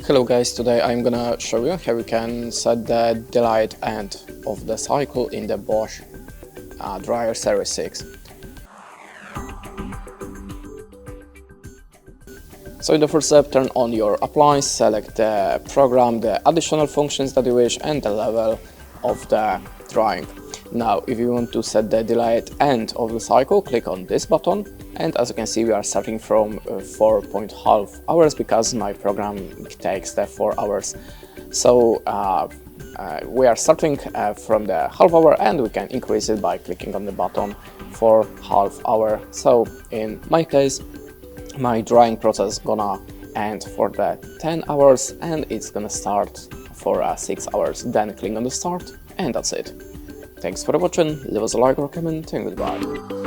Hello guys, today I'm gonna show you how you can set the delayed end of the cycle in the Bosch dryer Serie 6. So in the first step, turn on your appliance, select the program, the additional functions that you wish and the level of the drying. Now if you want to set the delayed end of the cycle, click on this button, and as you can see we are starting from 4.5 hours because my program takes the 4 hours. So we are starting from the half hour, and we can increase it by clicking on the button for half hour. So in my case, my drying process gonna end for the 10 hours and it's gonna start for 6 hours. Then click on the start, and that's it. Thanks for watching, leave us a like or comment, and goodbye.